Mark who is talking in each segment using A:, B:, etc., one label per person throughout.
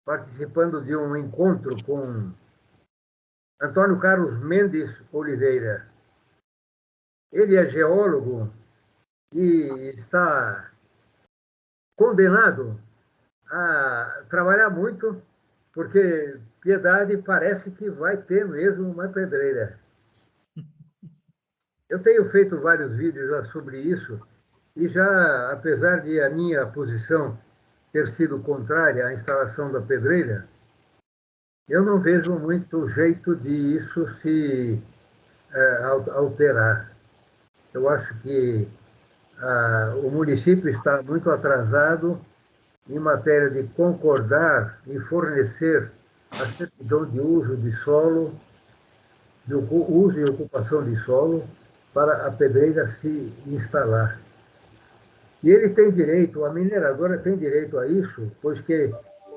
A: participando de um encontro com Antônio Carlos Mendes Oliveira. Ele é geólogo e está condenado a trabalhar muito, porque Piedade parece que vai ter mesmo uma pedreira. Eu tenho feito vários vídeos já sobre isso, e já, apesar de a minha posição ter sido contrária à instalação da pedreira, eu não vejo muito jeito de isso se alterar. Eu acho que o município está muito atrasado em matéria de concordar e fornecer a certidão de uso de solo, de uso e ocupação de solo, para a pedreira se instalar. E ele tem direito, a mineradora tem direito a isso, pois que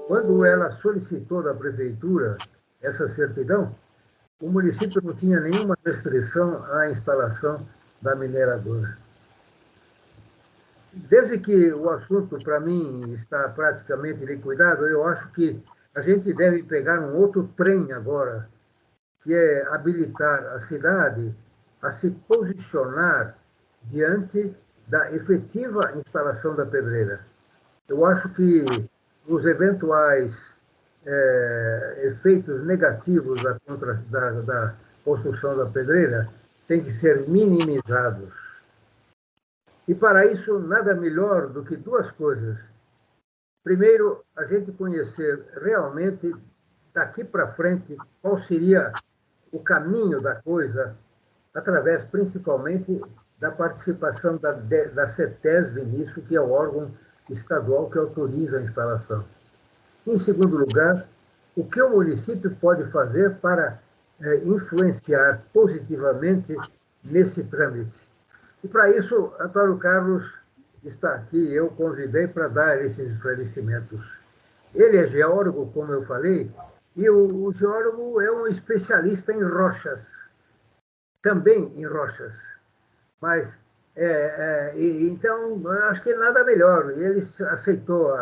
A: quando ela solicitou da prefeitura essa certidão, o município não tinha nenhuma restrição à instalação da mineradora. Desde que o assunto, para mim, está praticamente liquidado, eu acho que a gente deve pegar um outro trem agora, que é habilitar a cidade a se posicionar diante da efetiva instalação da pedreira. Eu acho que os eventuais efeitos negativos da construção da pedreira têm que ser minimizados. E, para isso, nada melhor do que duas coisas. Primeiro, a gente conhecer realmente, daqui para frente, qual seria o caminho da coisa, através, principalmente, da participação da CETESB nisso, que é o órgão estadual que autoriza a instalação. Em segundo lugar, o que o município pode fazer para influenciar positivamente nesse trâmite. E, para isso, Antônio Carlos está aqui, eu convidei para dar esses esclarecimentos. Ele é geólogo, como eu falei, e o geólogo é um especialista em rochas, também em rochas. Mas, então, acho que nada melhor. E ele aceitou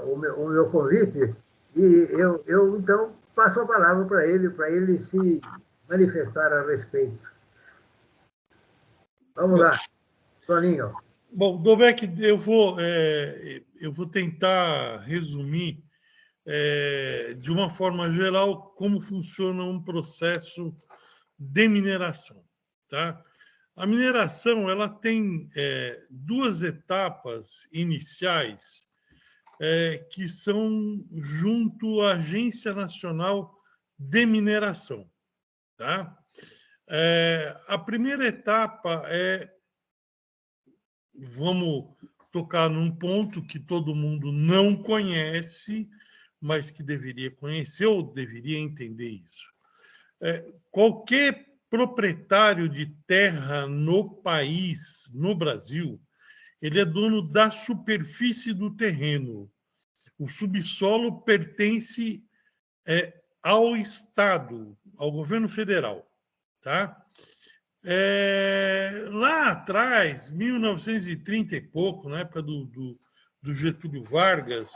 A: o meu convite, e eu, então, passo a palavra para ele se manifestar a respeito. Vamos lá, Toninho.
B: Bom, Domecq, eu vou tentar resumir de uma forma geral como funciona um processo de mineração. Tá? A mineração ela tem duas etapas iniciais que são junto à Agência Nacional de Mineração. Tá? A primeira etapa vamos tocar num ponto que todo mundo não conhece, mas que deveria conhecer ou deveria entender isso. Qualquer proprietário de terra no país, no Brasil, ele é dono da superfície do terreno. O subsolo pertence ao Estado, ao governo federal. Tá? Lá atrás, 1930 e pouco, na época do Getúlio Vargas,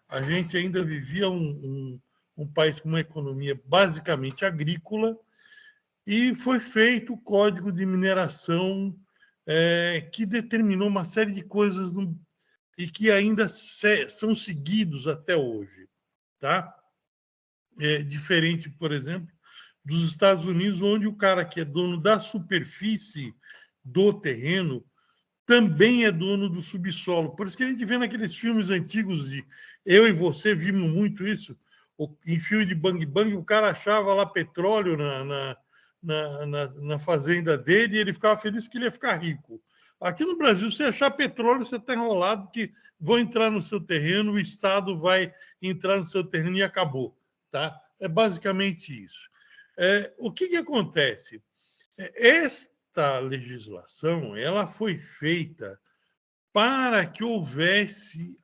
B: a gente ainda vivia um país com uma economia basicamente agrícola, e foi feito o Código de Mineração, que determinou uma série de coisas e que ainda são seguidos até hoje. Tá? Diferente, por exemplo, dos Estados Unidos, onde o cara que é dono da superfície do terreno também é dono do subsolo. Por isso que a gente vê naqueles filmes antigos, eu e você vimos muito isso, em filme de Bang Bang, o cara achava lá petróleo na fazenda dele e ele ficava feliz porque ele ia ficar rico. Aqui no Brasil, se achar petróleo, você está enrolado, que vão entrar no seu terreno, o Estado vai entrar no seu terreno e acabou. Tá? É basicamente isso. O que acontece? Esta legislação ela foi feita para que houvesse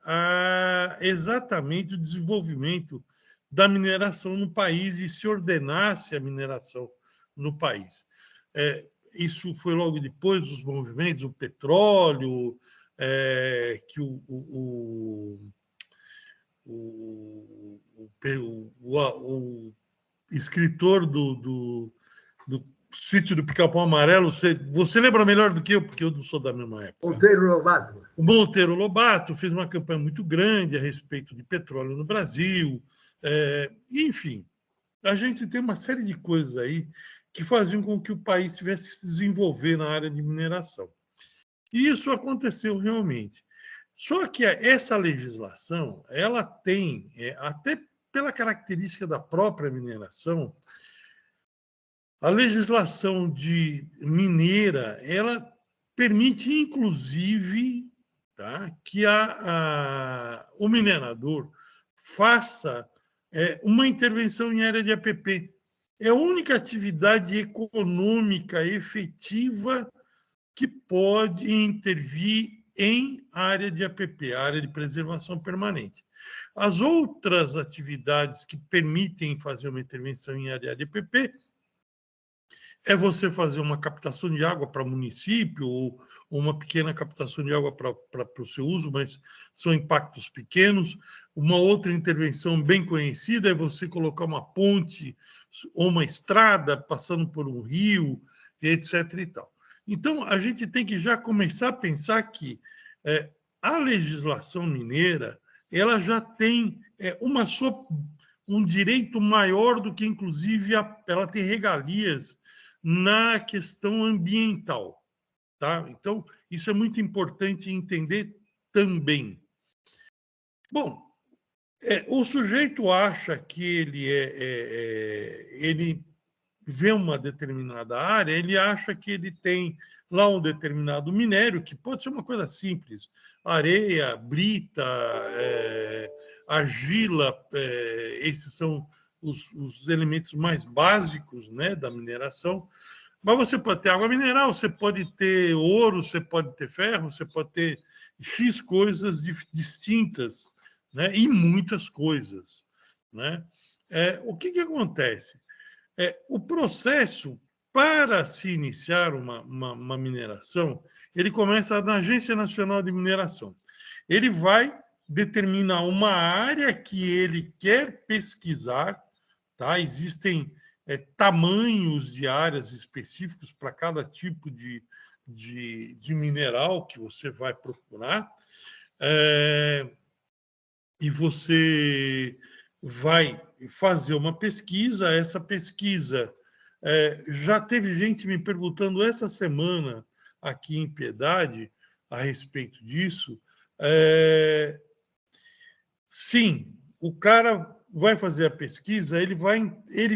B: exatamente o desenvolvimento da mineração no país e se ordenasse a mineração no país. Isso foi logo depois dos movimentos do petróleo, que o escritor do Sítio do Pica-Pau Amarelo, você lembra melhor do que eu, porque eu não sou da mesma época.
A: Monteiro Lobato.
B: O Monteiro Lobato fez uma campanha muito grande a respeito de petróleo no Brasil. Enfim, a gente tem uma série de coisas aí que faziam com que o país tivesse que se desenvolver na área de mineração. E isso aconteceu realmente. Só que essa legislação, ela tem, até pela característica da própria mineração, a legislação mineira, ela permite, inclusive, tá, que o minerador faça uma intervenção em área de APP. É a única atividade econômica efetiva que pode intervir em área de APP, área de preservação permanente. As outras atividades que permitem fazer uma intervenção em área de APP é você fazer uma captação de água para município ou uma pequena captação de água para o seu uso, mas são impactos pequenos. Uma outra intervenção bem conhecida é você colocar uma ponte ou uma estrada passando por um rio, etc. e tal. Então, a gente tem que já começar a pensar que a legislação mineira ela já tem um direito maior do que, inclusive, ela tem regalias na questão ambiental. Tá? Então, isso é muito importante entender também. Bom, o sujeito acha que ele vê uma determinada área, ele acha que ele tem lá um determinado minério, que pode ser uma coisa simples, areia, brita, argila, esses são os elementos mais básicos, né, da mineração. Mas você pode ter água mineral, você pode ter ouro, você pode ter ferro, você pode ter X coisas distintas, né, e muitas coisas. Né? O que acontece? O processo para se iniciar uma mineração, ele começa na Agência Nacional de Mineração. Ele vai determinar uma área que ele quer pesquisar, tá? Existem tamanhos de áreas específicos para cada tipo de mineral que você vai procurar, e você vai fazer uma pesquisa. Essa pesquisa, já teve gente me perguntando essa semana aqui em Piedade a respeito disso. Sim, o cara vai fazer a pesquisa, ele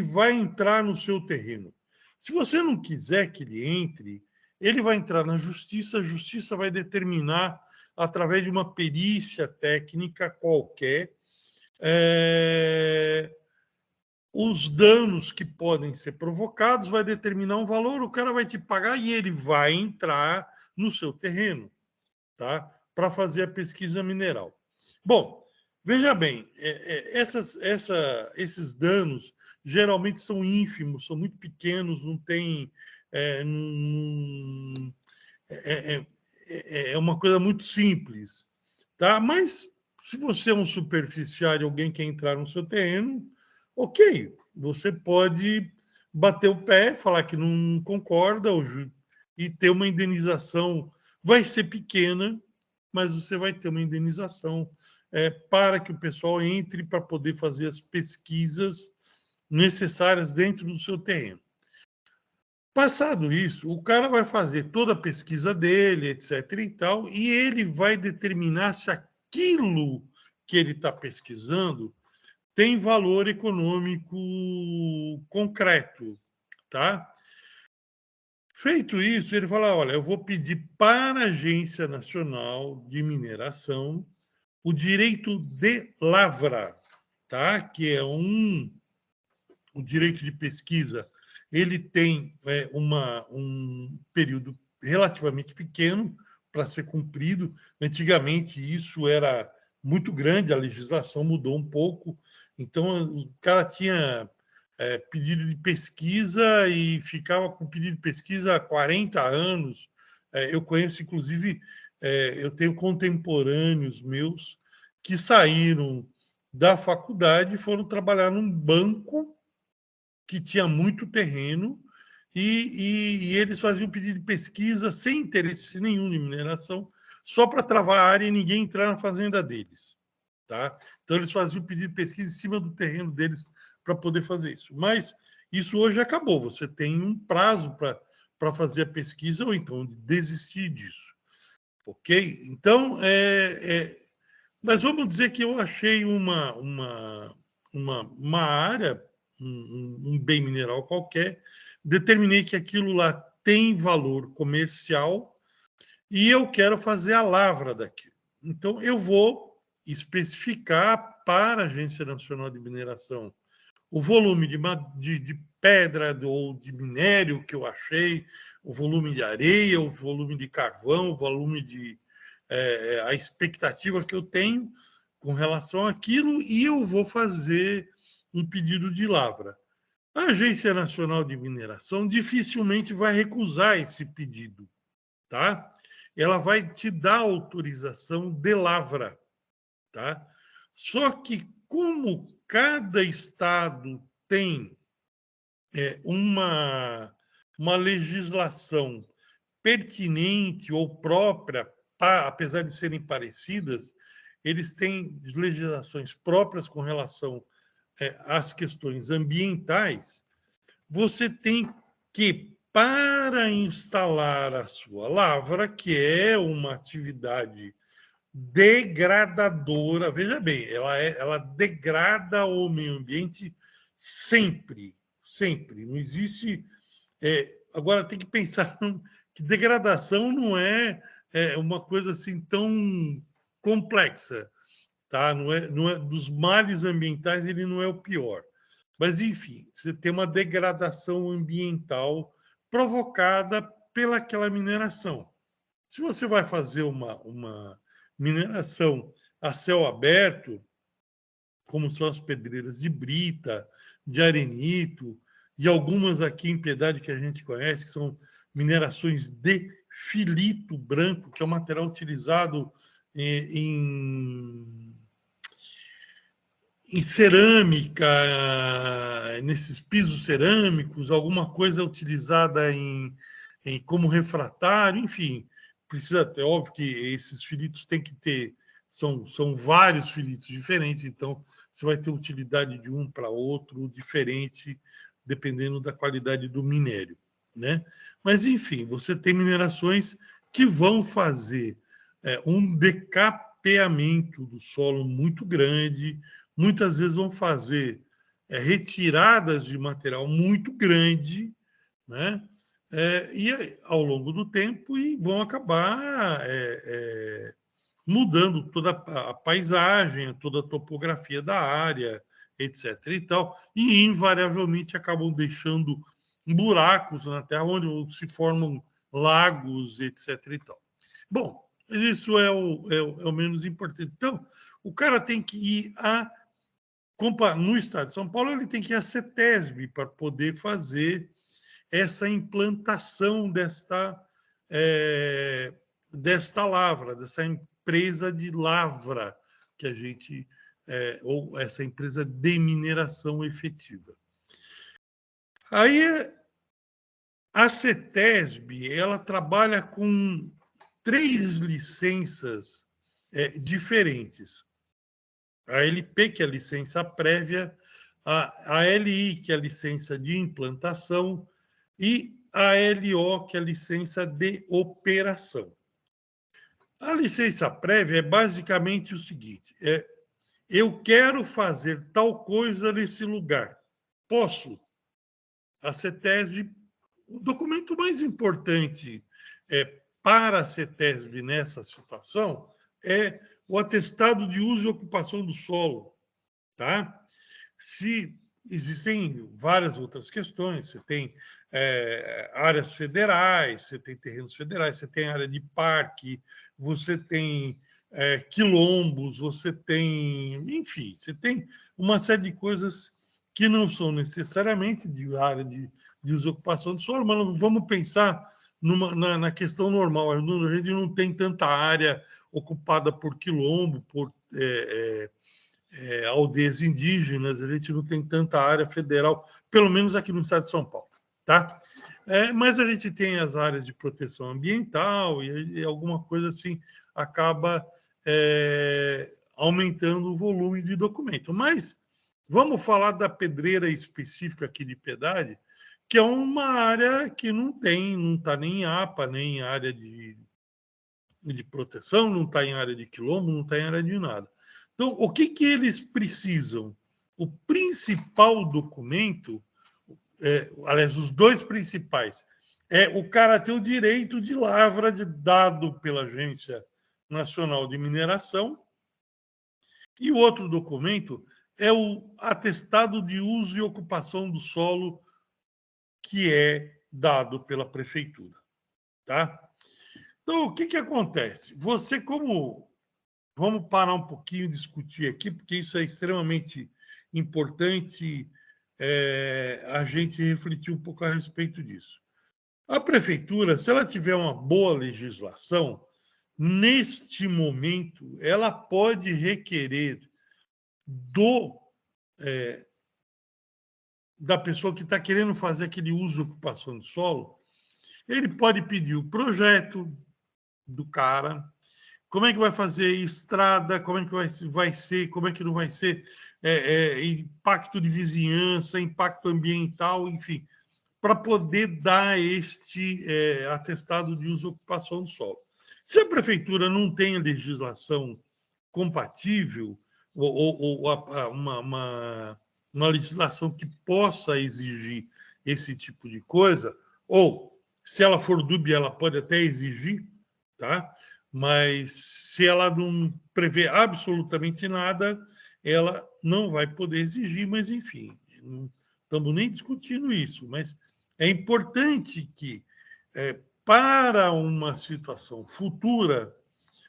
B: vai entrar no seu terreno. Se você não quiser que ele entre, ele vai entrar na justiça, a justiça vai determinar, através de uma perícia técnica qualquer, os danos que podem ser provocados, vai determinar um valor, o cara vai te pagar e ele vai entrar no seu terreno, tá? Para fazer a pesquisa mineral. Bom, veja bem, esses danos geralmente são ínfimos, são muito pequenos, não tem. É uma coisa muito simples, tá? Mas se você é um superficial e alguém quer entrar no seu terreno, ok, você pode bater o pé, falar que não concorda e ter uma indenização. Vai ser pequena, mas você vai ter uma indenização para que o pessoal entre para poder fazer as pesquisas necessárias dentro do seu terreno. Passado isso, o cara vai fazer toda a pesquisa dele, etc. e tal, e ele vai determinar se aquilo que ele está pesquisando tem valor econômico concreto, tá? Feito isso, ele fala: olha, eu vou pedir para a Agência Nacional de Mineração o direito de lavra, tá? Que é o direito de pesquisa. Ele tem um período relativamente pequeno para ser cumprido. Antigamente, isso era muito grande, a legislação mudou um pouco. Então, o cara tinha pedido de pesquisa e ficava com pedido de pesquisa há 40 anos. Eu conheço, inclusive, eu tenho contemporâneos meus que saíram da faculdade e foram trabalhar num banco que tinha muito terreno e eles faziam pedido de pesquisa sem interesse nenhum em mineração, só para travar a área e ninguém entrar na fazenda deles. Tá? Então, eles faziam pedido de pesquisa em cima do terreno deles para poder fazer isso. Mas isso hoje acabou. Você tem um prazo para fazer a pesquisa ou então desistir disso. Ok? Então, mas vamos dizer que eu achei uma área, um bem mineral qualquer, determinei que aquilo lá tem valor comercial e eu quero fazer a lavra daquilo. Então, eu vou especificar para a Agência Nacional de Mineração o volume de pedra ou de minério que eu achei, o volume de areia, o volume de carvão, o volume de a expectativa que eu tenho com relação àquilo e eu vou fazer um pedido de lavra. A Agência Nacional de Mineração dificilmente vai recusar esse pedido, tá? Ela vai te dar autorização de lavra, tá? Só que como cada estado tem uma legislação pertinente ou própria, apesar de serem parecidas, eles têm legislações próprias com relação às questões ambientais. Você tem que, para instalar a sua lavra, que é uma atividade degradadora, veja bem, ela degrada o meio ambiente sempre, sempre. Não existe. Agora tem que pensar que degradação não é uma coisa assim tão complexa, tá? Não é dos males ambientais, ele não é o pior. Mas, enfim, você tem uma degradação ambiental provocada pelaquela mineração. Se você vai fazer uma mineração a céu aberto, como são as pedreiras de brita, de arenito, e algumas aqui em Piedade que a gente conhece, que são minerações de filito branco, que é o material utilizado em cerâmica, nesses pisos cerâmicos, alguma coisa utilizada como refratário, enfim. Precisa, é óbvio que esses filitos têm que ter, são vários filitos diferentes, então você vai ter utilidade de um para outro diferente, dependendo da qualidade do minério, né? Mas, enfim, você tem minerações que vão fazer um decapeamento do solo muito grande, muitas vezes vão fazer retiradas de material muito grande, né? E ao longo do tempo e vão acabar mudando toda a paisagem, toda a topografia da área, etc. E tal, e invariavelmente acabam deixando buracos na terra onde se formam lagos, etc. E tal. Bom, isso é o menos importante. Então, o cara tem que ir no estado de São Paulo, ele tem que ir à CETESB para poder fazer essa implantação desta lavra, dessa empresa de lavra que a gente, ou essa empresa de mineração efetiva. Aí a CETESB, ela trabalha com 3 licenças diferentes. A LP, que é a licença prévia, a LI, que é a licença de implantação, e a LO, que é a licença de operação. A licença prévia é basicamente o seguinte: eu quero fazer tal coisa nesse lugar. Posso? A CETESB, o documento mais importante para a CETESB nessa situação é o atestado de uso e ocupação do solo. Tá? Se existem várias outras questões, você tem áreas federais, você tem terrenos federais, você tem área de parque, você tem quilombos, você tem, enfim, você tem uma série de coisas que não são necessariamente de área de desocupação do solo, mas vamos pensar na questão normal. A gente não tem tanta área ocupada por quilombo, por aldeias indígenas, a gente não tem tanta área federal, pelo menos aqui no estado de São Paulo. Tá? Mas a gente tem as áreas de proteção ambiental e alguma coisa assim acaba aumentando o volume de documento. Mas vamos falar da pedreira específica aqui de Piedade, que é uma área que não está nem em APA, nem em área de proteção, não está em área de quilombo, não está em área de nada. Então, o que eles precisam? O principal documento, aliás, os dois principais, o cara ter o direito de lavra dado pela Agência Nacional de Mineração, e o outro documento é o atestado de uso e ocupação do solo, que é dado pela prefeitura. Tá? Então, o que acontece? Você, como... Vamos parar um pouquinho e discutir aqui, porque isso é extremamente importante a gente refletir um pouco a respeito disso. A prefeitura, se ela tiver uma boa legislação, neste momento, ela pode requerer da pessoa que está querendo fazer aquele uso e ocupação de solo, ele pode pedir o projeto do cara, como é que vai fazer estrada, como é que vai ser, como é que não vai ser, impacto de vizinhança, impacto ambiental, enfim, para poder dar este atestado de uso e ocupação do solo. Se a prefeitura não tem a legislação compatível, ou uma legislação que possa exigir esse tipo de coisa, ou, se ela for dúbia, ela pode até exigir, tá? Mas se ela não prevê absolutamente nada, ela não vai poder exigir, mas, enfim, não estamos nem discutindo isso, mas é importante que, para uma situação futura,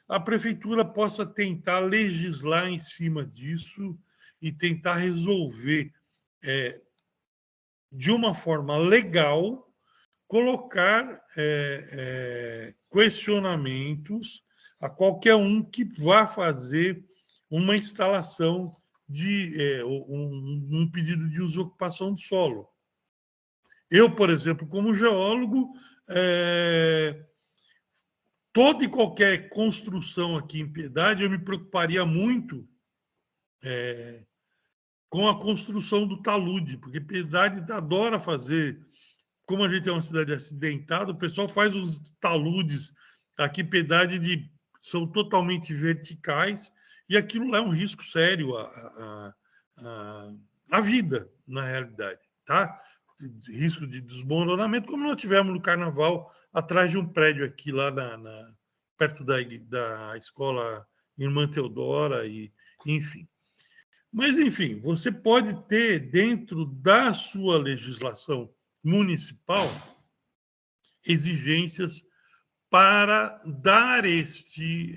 B: a prefeitura possa tentar legislar em cima disso e tentar resolver de uma forma legal, colocar questionamentos a qualquer um que vá fazer uma instalação de um pedido de uso e ocupação do solo. Eu, por exemplo, como geólogo, toda e qualquer construção aqui em Piedade, eu me preocuparia muito com a construção do talude, porque Piedade adora fazer. Como a gente é uma cidade acidentada, o pessoal faz os taludes aqui, Piedade, são totalmente verticais, e aquilo é um risco sério à vida, na realidade. Tá? Risco de desmoronamento, como nós tivemos no Carnaval, atrás de um prédio aqui, lá perto da escola Irmã Teodora, enfim. Mas, enfim, você pode ter, dentro da sua legislação municipal, exigências para dar este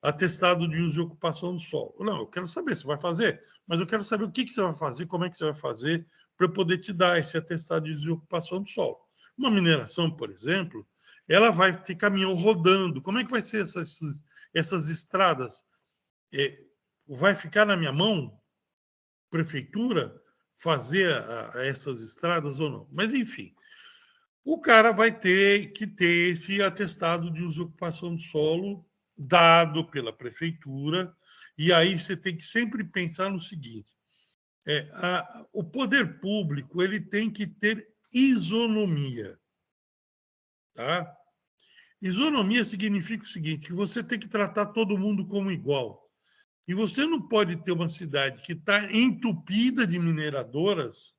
B: atestado de uso e ocupação do solo. Não, eu quero saber se vai fazer, mas eu quero saber o que você vai fazer, como é que você vai fazer para eu poder te dar esse atestado de uso e ocupação do solo. Uma mineração, por exemplo, ela vai ter caminhão rodando. Como é que vai ser essas estradas? Vai ficar na minha mão, prefeitura, fazer essas estradas ou não? Mas, enfim, o cara vai ter que ter esse atestado de uso e ocupação do solo dado pela prefeitura, e aí você tem que sempre pensar no seguinte: o poder público ele tem que ter isonomia. Tá? Isonomia significa o seguinte, que você tem que tratar todo mundo como igual. E você não pode ter uma cidade que está entupida de mineradoras,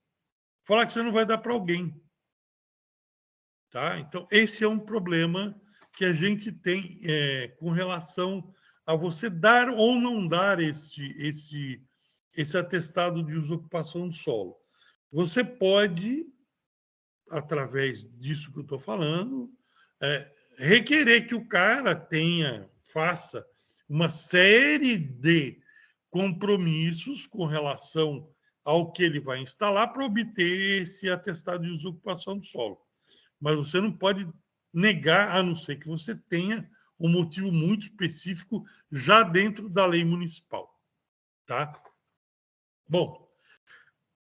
B: falar que você não vai dar para alguém. Tá? Então, esse é um problema que a gente tem com relação a você dar ou não dar esse atestado de uso e ocupação do solo. Você pode, através disso que eu estou falando, requerer que o cara faça uma série de compromissos com relação ao que ele vai instalar para obter esse atestado de uso e ocupação do solo. Mas você não pode negar, a não ser que você tenha um motivo muito específico já dentro da lei municipal. tá? Bom,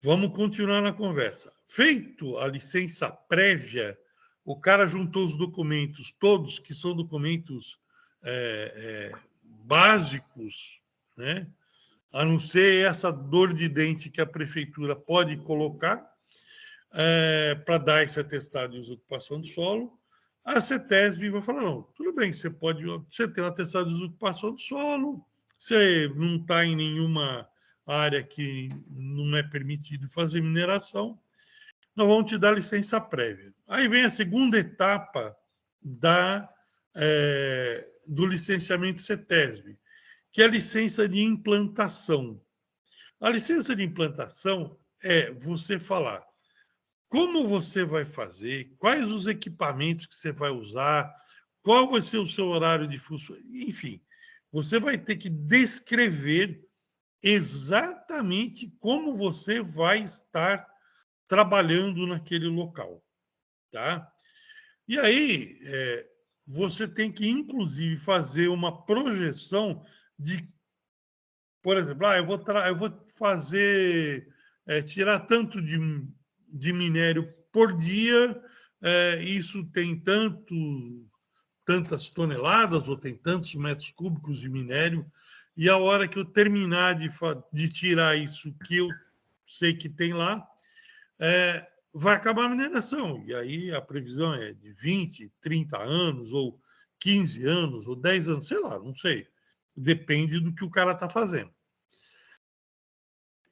B: vamos continuar na conversa. Feito a licença prévia, o cara juntou os documentos todos, que são documentos básicos, né? A não ser essa dor de dente que a prefeitura pode colocar para dar esse atestado de desocupação do solo. A CETESB vai falar, não, tudo bem, você tem um atestado de desocupação do solo, você não está em nenhuma área que não é permitido fazer mineração, nós vamos te dar licença prévia. Aí vem a segunda etapa do licenciamento CETESB, que é a licença de implantação. A licença de implantação é você falar como você vai fazer, quais os equipamentos que você vai usar, qual vai ser o seu horário de funcionamento, enfim, você vai ter que descrever exatamente como você vai estar trabalhando naquele local, tá? E aí você tem que, inclusive, fazer uma projeção de, por exemplo, eu vou fazer, tirar tanto de minério por dia, isso tem tantas toneladas ou tem tantos metros cúbicos de minério, e a hora que eu terminar de tirar isso que eu sei que tem lá, vai acabar a mineração. E aí a previsão é de 20, 30 anos, ou 15 anos, ou 10 anos, sei lá, não sei. Depende do que o cara está fazendo.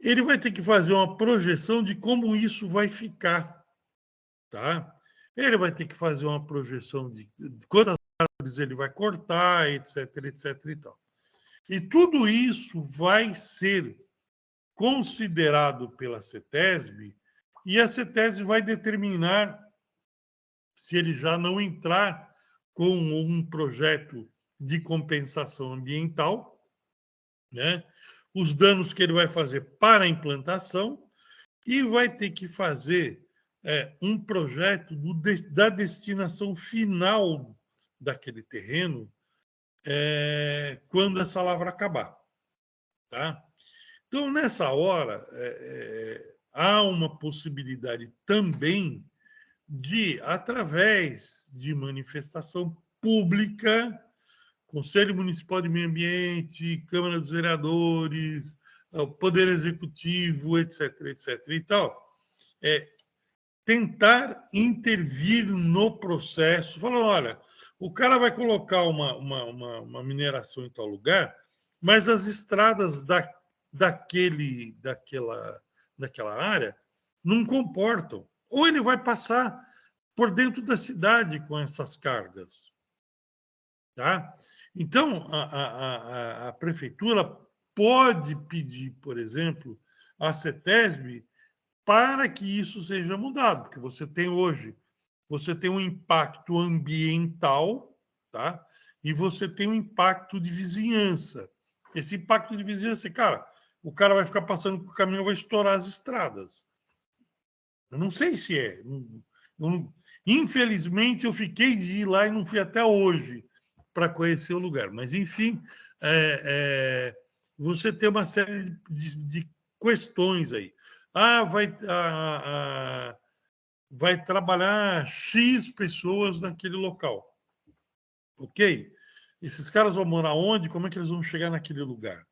B: Ele vai ter que fazer uma projeção de como isso vai ficar, tá? Ele vai ter que fazer uma projeção de quantas árvores ele vai cortar, etc, etc e tal. E tudo isso vai ser considerado pela CETESB, e a CETESB vai determinar se ele já não entrar com um projeto de compensação ambiental, né? Os danos que ele vai fazer para a implantação, e vai ter que fazer um projeto da destinação final daquele terreno quando essa lavra acabar. Tá? Então, nessa hora, há uma possibilidade também de, através de manifestação pública, Conselho Municipal de Meio Ambiente, Câmara dos Vereadores, o Poder Executivo, etc., etc. e tal, tentar intervir no processo, falando, olha, o cara vai colocar uma mineração em tal lugar, mas as estradas daquela área não comportam. Ou ele vai passar por dentro da cidade com essas cargas. Tá? Então, a prefeitura pode pedir, por exemplo, à CETESB para que isso seja mudado, porque você tem um impacto ambiental, tá? E você tem um impacto de vizinhança. Esse impacto de vizinhança, cara, o cara vai ficar passando com o caminhão, vai estourar as estradas. Eu não sei se é. Infelizmente, eu fiquei de ir lá e não fui até hoje para conhecer o lugar. Mas, enfim, você tem uma série de questões aí. Vai trabalhar X pessoas naquele local. Ok? Esses caras vão morar onde? Como é que eles vão chegar naquele lugar?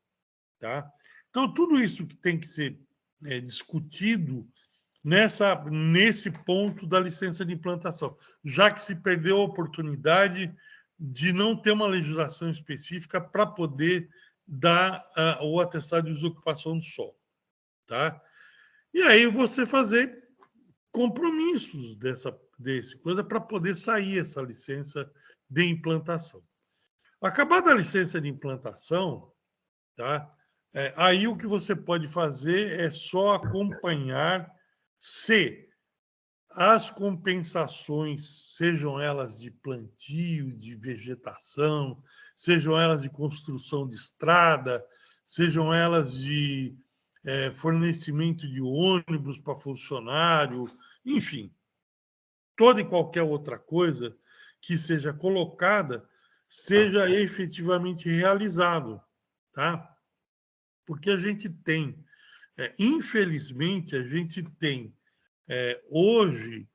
B: Tá? Então, tudo isso que tem que ser discutido nesse ponto da licença de implantação, já que se perdeu a oportunidade de não ter uma legislação específica para poder dar o atestado de desocupação do solo. Tá? E aí você fazer compromissos desse coisa para poder sair essa licença de implantação. Acabada a licença de implantação, tá? Aí o que você pode fazer é só acompanhar se as compensações, sejam elas de plantio, de vegetação, sejam elas de construção de estrada, sejam elas de fornecimento de ônibus para funcionário, enfim, toda e qualquer outra coisa que seja colocada seja efetivamente realizado, tá? porque a gente tem, infelizmente, a gente tem hoje,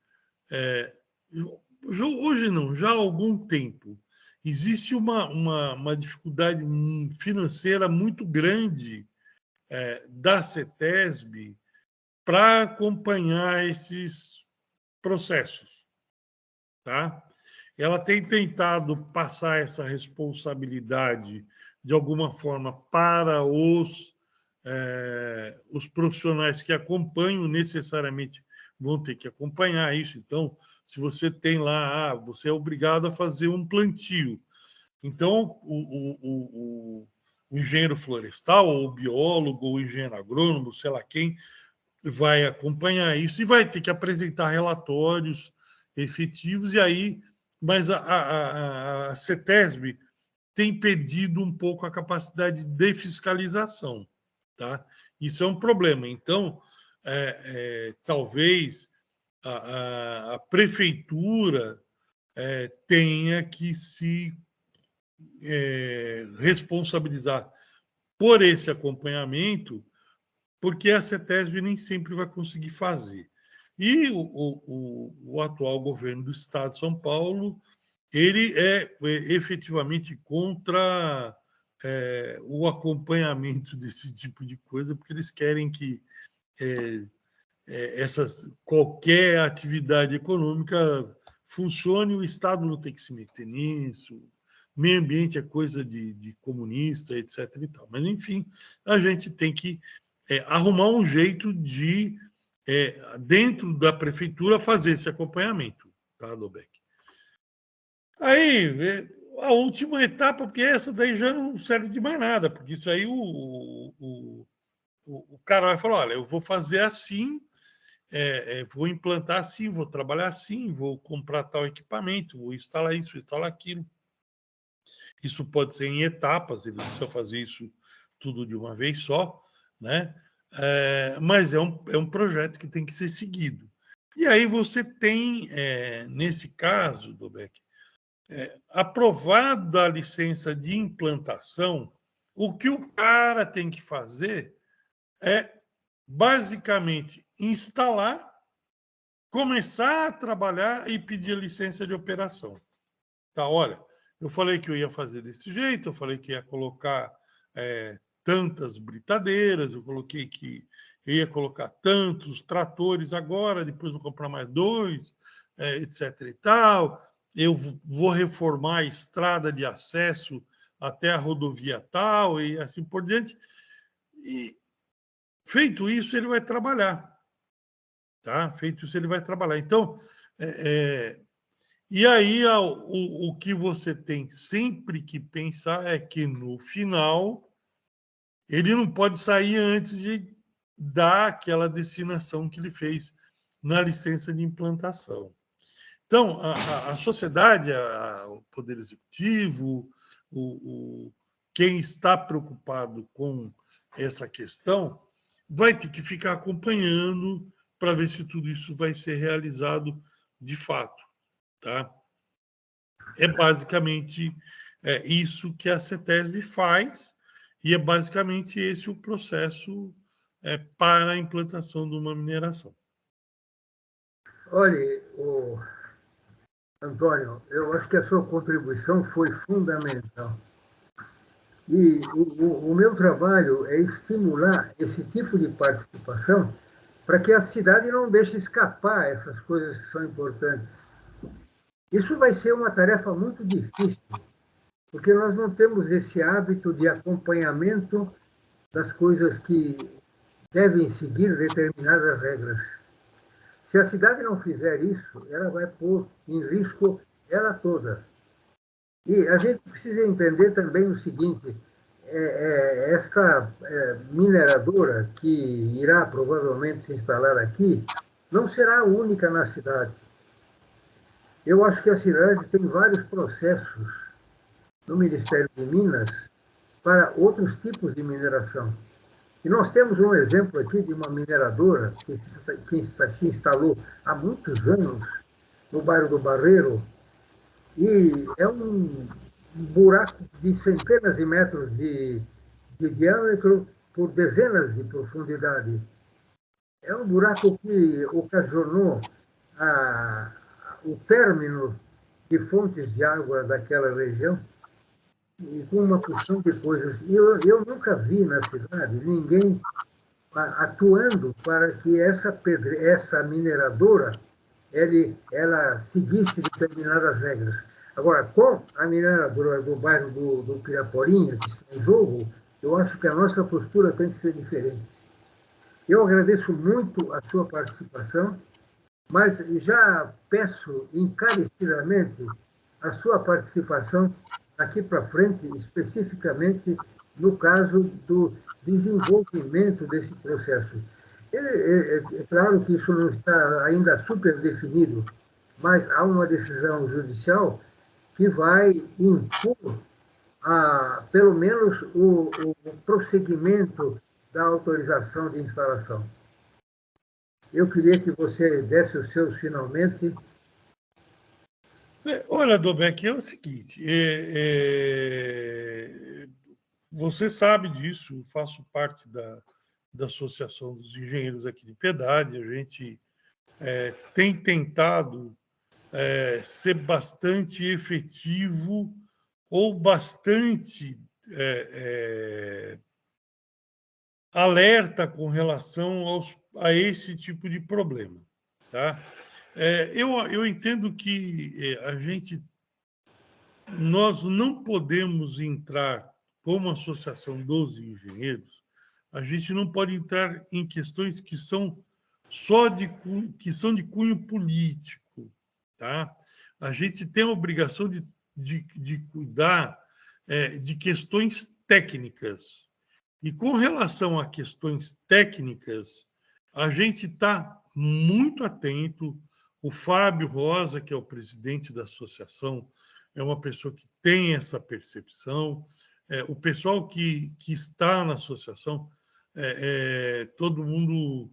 B: hoje não, já há algum tempo, existe uma dificuldade financeira muito grande da CETESB para acompanhar esses processos, tá? Ela tem tentado passar essa responsabilidade de alguma forma para os profissionais que acompanham, necessariamente vão ter que acompanhar isso. Então, se você tem lá, você é obrigado a fazer um plantio. Então, o engenheiro florestal, ou o biólogo, ou o engenheiro agrônomo, sei lá quem, vai acompanhar isso e vai ter que apresentar relatórios efetivos, e aí, mas a CETESB tem perdido um pouco a capacidade de fiscalização, tá? Isso é um problema. Então, talvez a prefeitura tenha que se responsabilizar por esse acompanhamento, porque a CETESB nem sempre vai conseguir fazer. E o atual governo do Estado de São Paulo, ele é efetivamente contra o acompanhamento desse tipo de coisa, porque eles querem que qualquer atividade econômica funcione, o Estado não tem que se meter nisso, meio ambiente é coisa de comunista, etc. E tal. Mas, enfim, a gente tem que arrumar um jeito de, dentro da prefeitura, fazer esse acompanhamento, tá, Lobeck? Aí, a última etapa, porque essa daí já não serve de mais nada, porque isso aí o cara vai falar, olha, eu vou fazer assim, vou implantar assim, vou trabalhar assim, vou comprar tal equipamento, vou instalar isso, instalar aquilo. Isso pode ser em etapas, ele não precisa fazer isso tudo de uma vez só, né? Mas é um projeto que tem que ser seguido. E aí você tem, nesse caso, Dobeck, aprovado a licença de implantação, o que o cara tem que fazer é basicamente instalar, começar a trabalhar e pedir a licença de operação. Tá, olha, eu falei que eu ia fazer desse jeito, eu falei que ia colocar tantas britadeiras, eu coloquei que eu ia colocar tantos tratores agora, depois vou comprar mais 2, etc. e tal. Eu vou reformar a estrada de acesso até a rodovia tal e assim por diante. E feito isso, ele vai trabalhar. Tá? Feito isso, ele vai trabalhar. Então, e aí o que você tem sempre que pensar é que, no final, ele não pode sair antes de dar aquela destinação que ele fez na licença de implantação. Então, a sociedade, o Poder Executivo, quem está preocupado com essa questão, vai ter que ficar acompanhando para ver se tudo isso vai ser realizado de fato. Tá? É basicamente isso que a CETESB faz, e é basicamente esse o processo para a implantação de uma mineração.
A: Olha, Antônio, eu acho que a sua contribuição foi fundamental. E o meu trabalho é estimular esse tipo de participação para que a cidade não deixe escapar essas coisas que são importantes. Isso vai ser uma tarefa muito difícil, porque nós não temos esse hábito de acompanhamento das coisas que devem seguir determinadas regras. Se a cidade não fizer isso, ela vai pôr em risco ela toda. E a gente precisa entender também o seguinte: esta mineradora que irá provavelmente se instalar aqui não será a única na cidade. Eu acho que a cidade tem vários processos no Ministério de Minas para outros tipos de mineração. E nós temos um exemplo aqui de uma mineradora que se instalou há muitos anos no bairro do Barreiro, e é um buraco de centenas de metros de diâmetro, por dezenas de profundidade. É um buraco que ocasionou o término de fontes de água daquela região, e com uma porção de coisas. E eu nunca vi na cidade ninguém atuando para que essa mineradora ela seguisse determinadas regras. Agora, com a mineradora do bairro do Piraporinha, que está em jogo, eu acho que a nossa postura tem que ser diferente. Eu agradeço muito a sua participação, mas já peço encarecidamente a sua participação aqui para frente, especificamente no caso do desenvolvimento desse processo. É claro que isso não está ainda super definido, mas há uma decisão judicial que vai impor, pelo menos, o prosseguimento da autorização de instalação. Eu queria que você desse os seus finalmente.
B: Olha, Dobeck, é o seguinte, você sabe disso, eu faço parte da Associação dos Engenheiros aqui de Piedade, a gente tem tentado ser bastante efetivo ou bastante alerta com relação a esse tipo de problema. Tá? Eu entendo que nós não podemos entrar, como associação dos engenheiros, a gente não pode entrar em questões que são de cunho político. Tá? A gente tem a obrigação de cuidar de questões técnicas. E com relação a questões técnicas, a gente está muito atento. O Fábio Rosa, que é o presidente da associação, é uma pessoa que tem essa percepção. O pessoal que está na associação, todo mundo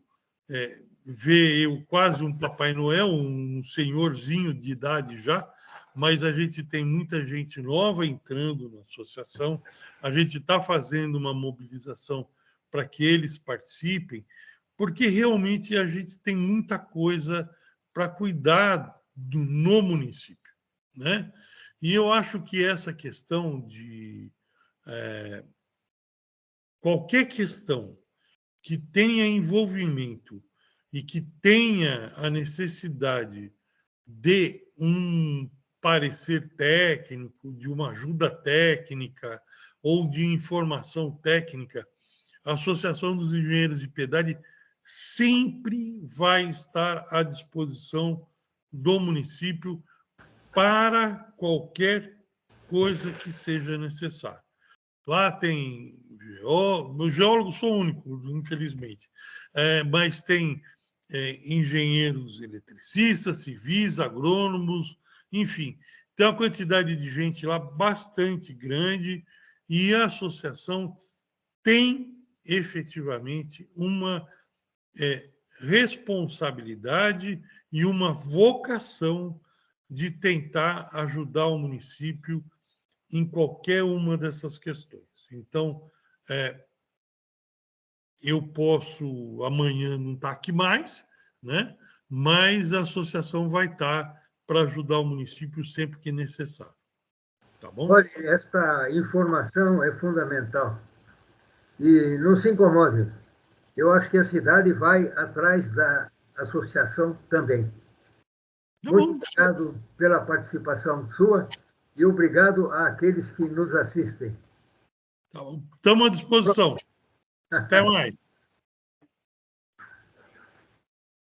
B: vê eu quase um Papai Noel, um senhorzinho de idade já, mas a gente tem muita gente nova entrando na associação, a gente está fazendo uma mobilização para que eles participem, porque realmente a gente tem muita coisa para cuidar no município, né? E eu acho que essa questão de qualquer questão que tenha envolvimento e que tenha a necessidade de um parecer técnico, de uma ajuda técnica ou de informação técnica, a Associação dos Engenheiros de Piedade sempre vai estar à disposição do município para qualquer coisa que seja necessária. Lá tem geólogo, sou único, infelizmente, mas tem engenheiros eletricistas, civis, agrônomos, enfim, tem uma quantidade de gente lá bastante grande e a associação tem efetivamente uma responsabilidade e uma vocação de tentar ajudar o município em qualquer uma dessas questões. Então, eu posso amanhã não estar aqui mais, né? Mas a associação vai estar para ajudar o município sempre que necessário. Tá bom?
A: Olha, esta informação é fundamental. E não se incomode. Eu acho que a cidade vai atrás da associação também. Muito obrigado pela participação sua e obrigado àqueles que nos assistem.
B: Tá bom. Estamos à disposição. Até mais.